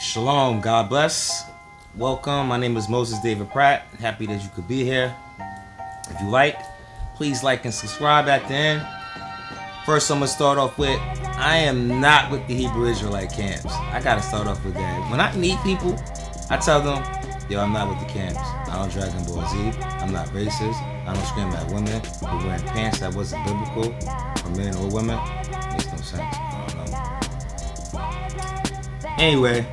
Shalom, God bless. Welcome. My name is Moses David Pratt. Happy that you could be here. If you like, please like and subscribe at the end. First, I'm going to start off with, I am not with the Hebrew Israelite camps. I got to start off with that. When I meet people, I tell them, yo, I'm not with the camps. I don't Dragon Ball Z. I'm not racist. I don't scream at women who wearing pants that wasn't biblical for men or women. Makes no sense. I don't know. Anyway,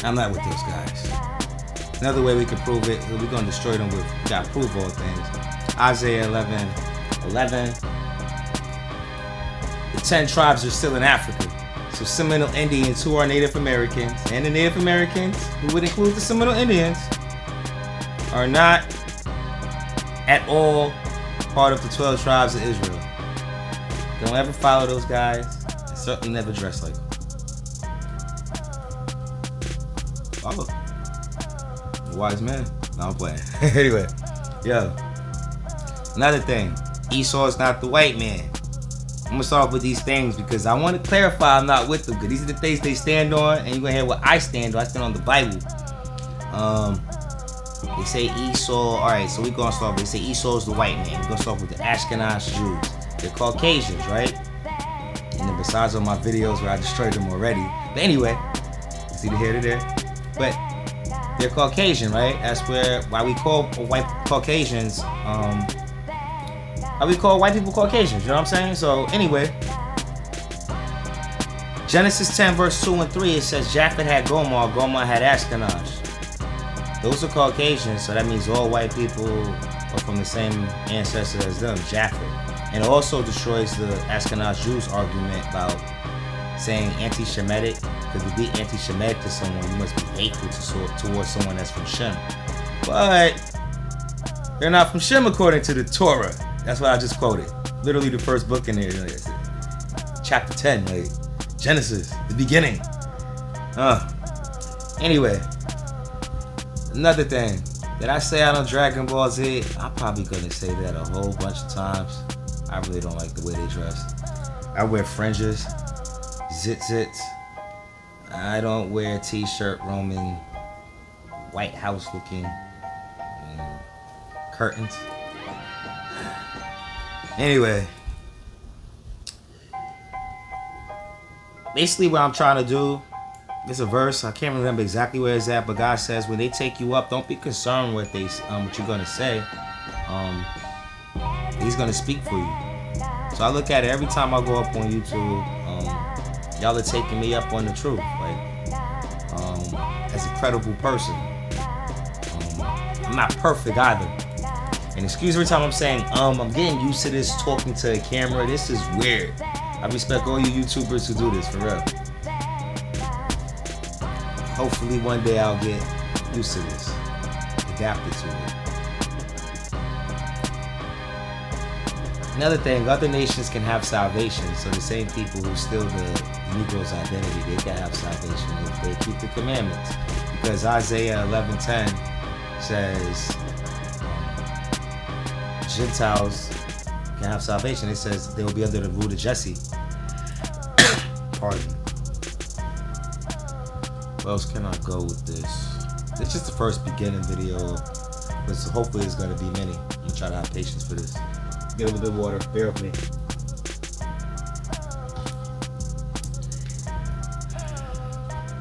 I'm not with those guys. Another way we can prove it, we're going to destroy them with, we got to prove all things. Isaiah 11:11. The 10 tribes are still in Africa. So Seminole Indians, who are Native Americans, and the Native Americans, who would include the Seminole Indians, are not at all part of the 12 tribes of Israel. Don't ever follow those guys, and certainly never dress like them. Follow. Wise man. No, I'm playing. Anyway, yo. Another thing. Esau is not the white man. I'm going to start off with these things because I want to clarify I'm not with them. Because these are the things they stand on. And you're going to hear what I stand on. I stand on the Bible. They say Esau. Alright, so we're going to start with. They say Esau is the white man. We're going to start with the Ashkenaz Jews. They're Caucasians, right? And then besides all my videos where I destroyed them already. But anyway, it's either here or there. But they're Caucasian, right? That's why we call white Caucasians, why we call white people Caucasians, you know what I'm saying? So anyway, Genesis 10 verse 2 and 3, it says Japheth had Gomer, Gomer had Ashkenaz. Those are Caucasians, so that means all white people are from the same ancestor as them, Japheth. And it also destroys the Ashkenaz Jews argument about saying anti-Shemitic, because to be anti-Shemitic to someone, you must be hateful towards someone that's from Shem. But they're not from Shem according to the Torah. That's what I just quoted. Literally the first book in there. Chapter 10, like Genesis, the beginning. Anyway, another thing. Did I say I don't Dragon Ball Z? I'm probably going to say that a whole bunch of times. I really don't like the way they dress. I wear fringes, zits. I don't wear a t-shirt roaming White House looking curtains. Anyway, basically what I'm trying to do, it's a verse, I can't remember exactly where it's at, but God says when they take you up, don't be concerned with what you're gonna say. He's gonna speak for you. So I look at it every time I go up on YouTube. Y'all are taking me up on the truth, like as a credible person. I'm not perfect either. And excuse every time I'm saying I'm getting used to this talking to a camera. This is weird. I respect all you YouTubers who do this, for real. Hopefully one day I'll get used to this, adapted to it. Another thing, other nations can have salvation. So the same people who steal the Negro's identity, they can have salvation if they keep the commandments. Because Isaiah 11:10 says Gentiles can have salvation. It says they will be under the rule of Jesse. Pardon me. Where else can I go with this? It's just the first beginning video. But hopefully it's going to be many. I'm going to try to have patience for this. Get a little bit of water. Bear with me.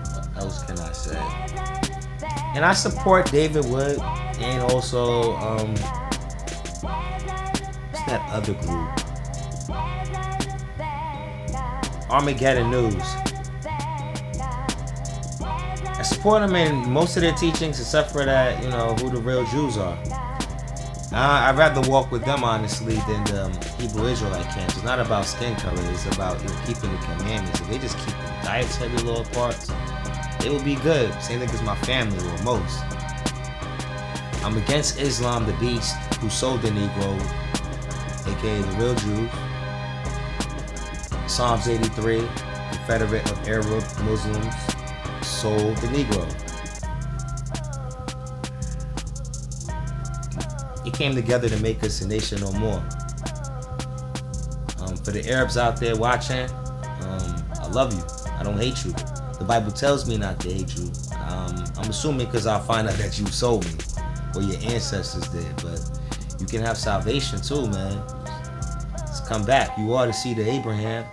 What else can I say? And I support David Wood and also that other group, Armageddon News. I support them in most of their teachings except for that, who the real Jews are. I'd rather walk with them honestly than the Hebrew Israelite camps. It's not about skin color, it's about keeping the commandments. If they just keep the dietary little parts, it will be good. Same thing as my family or most. I'm against Islam, the beast who sold the Negro, aka the real Jews. Psalms 83, Confederate of Arab Muslims, sold the Negro. It came together to make us a nation no more. For the Arabs out there watching, I love you. I don't hate you. The Bible tells me not to hate you. I'm assuming because I'll find out that you sold me, or your ancestors did. But you can have salvation too, man. Just come back. You are the seed of Abraham,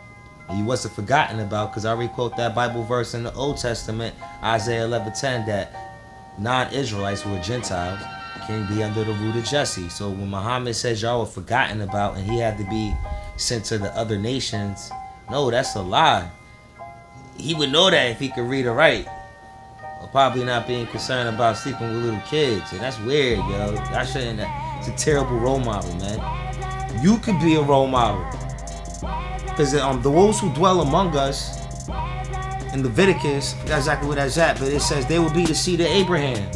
and you wasn't forgotten about. Because I already quote that Bible verse in the Old Testament, Isaiah 11:10, that non-Israelites who are Gentiles can be under the root of Jesse. So when Muhammad says y'all were forgotten about and he had to be sent to the other nations, no, that's a lie. He would know that if he could read or write. Or probably not being concerned about sleeping with little kids. And that's weird, yo. That shouldn't. It's a terrible role model, man. You could be a role model. Because those who dwell among us in Leviticus, I forgot exactly where that's at, but it says they will be the seed of Abraham.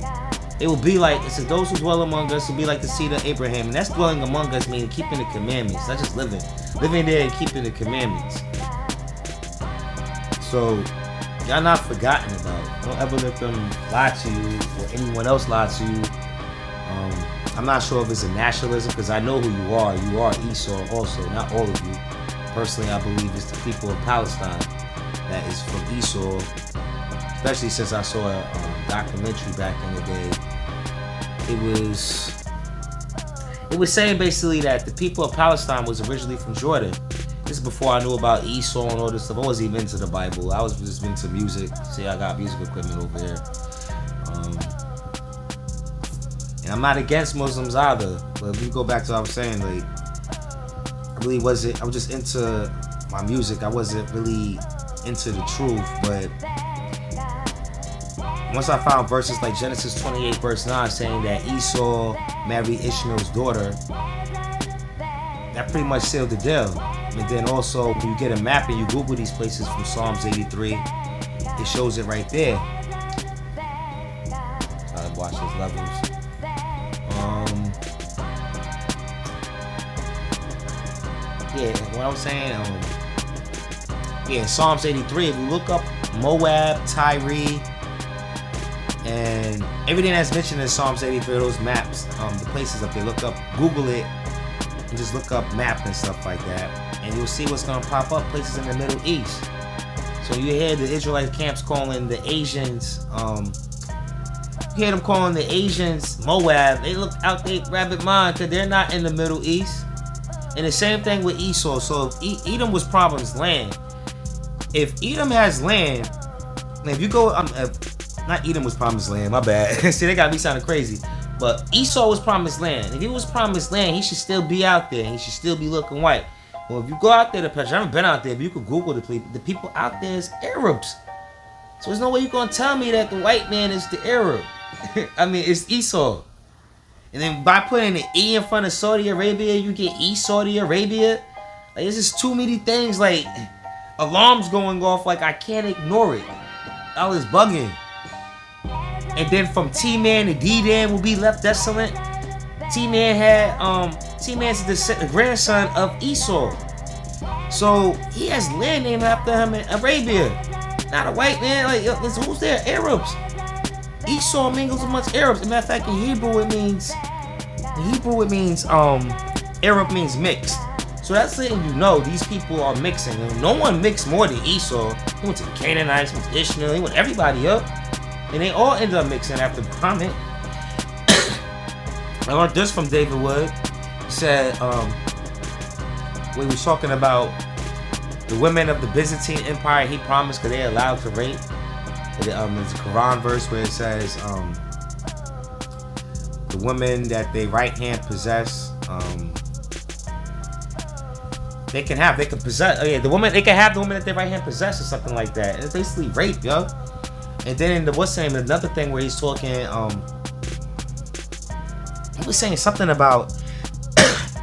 They will be like, it says those who dwell among us will be like the seed of Abraham. And that's dwelling among us, meaning keeping the commandments, not just living. Living there and keeping the commandments. So, y'all not forgotten about. Don't ever let them lie to you or anyone else lie to you. I'm not sure if it's a nationalism, because I know who you are. You are Esau also, not all of you. Personally, I believe it's the people of Palestine that is from Esau, especially since I saw a documentary back in the day. It was saying basically that the people of Palestine was originally from Jordan. This is before I knew about Esau and all this stuff. I wasn't even into the Bible. I was just into music. See, I got music equipment over here. And I'm not against Muslims either. But if we go back to what I was saying, like, I was just into my music. I wasn't really into the truth. But once I found verses like Genesis 28 verse 9 saying that Esau married Ishmael's daughter, that pretty much sealed the deal. And then also, when you get a map and you Google these places from Psalms 83, it shows it right there. Try to watch those levels. Yeah, what I was saying, Psalms 83, if you look up Moab, Tyre, and everything that's mentioned in Psalms 83, those maps, the places up there, Google it, and just look up map and stuff like that, and you'll see what's going to pop up, places in the Middle East. So you hear the Israelite camps calling the Asians, you hear them calling the Asians Moab. They look out their rabbit mind because they're not in the Middle East. And the same thing with Esau. So if Edom was promised land, if Edom has land, and if you go, not Edom was promised land, my bad. See, they got me sounding crazy. But Esau was promised land. If he was promised land, he should still be out there. He should still be looking white. Well, if you go out there to Petra, I haven't been out there, but you could Google the people out there is Arabs. So there's no way you're going to tell me that the white man is the Arab. I mean, it's Esau. And then by putting an E in front of Saudi Arabia, you get East Saudi Arabia. Like, it's just too many things, like alarms going off, like I can't ignore it. I was bugging. And then from T-Man to D-Dan will be left desolate. T-Man's the grandson of Esau. So he has land named after him in Arabia. Not a white man, like, who's there? Arabs. Esau mingles amongst Arabs. As a matter of fact, in Hebrew it means Arab means mixed. So that's letting you know these people are mixing. And no one mixed more than Esau. He went to the Canaanites, he went to Ishmael, he went everybody up. And they all ended up mixing after Muhammad. I learned this from David Wood. He said, when he was talking about the women of the Byzantine Empire, he promised because they're allowed to rape. There's a Quran verse where it says the women that they right hand possess, they can possess. Oh yeah, they can have the woman that they right hand possess or something like that. And it's basically rape, yo. And then in another thing where he's talking, he was saying something about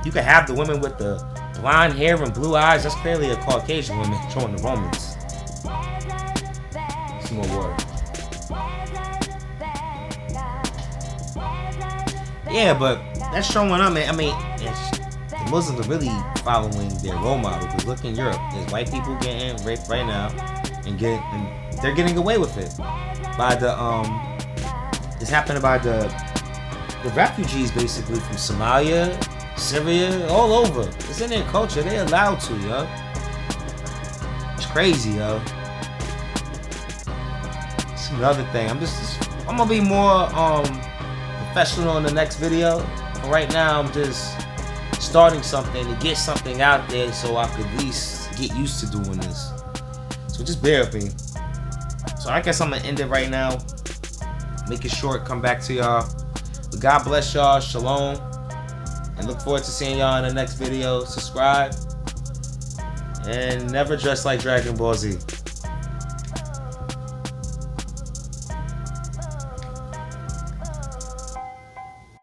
you can have the woman with the blonde hair and blue eyes. That's clearly a Caucasian woman showing the Romans. Some more water. Yeah, but that's showing up, man. I mean, the Muslims are really following their role model. Because look in Europe, there's white people getting raped right now, and they're getting away with it by it's happening by the refugees basically from Somalia, Syria, all over. It's in their culture. They're allowed to, yo. It's crazy, yo. another thing. I'm gonna be more professional in the next video. But right now, I'm just starting something to get something out there so I could at least get used to doing this. So just bear with me. So I guess I'm gonna end it right now. Make it short, come back to y'all. But God bless y'all, shalom. And look forward to seeing y'all in the next video. Subscribe. And never dress like Dragon Ball Z.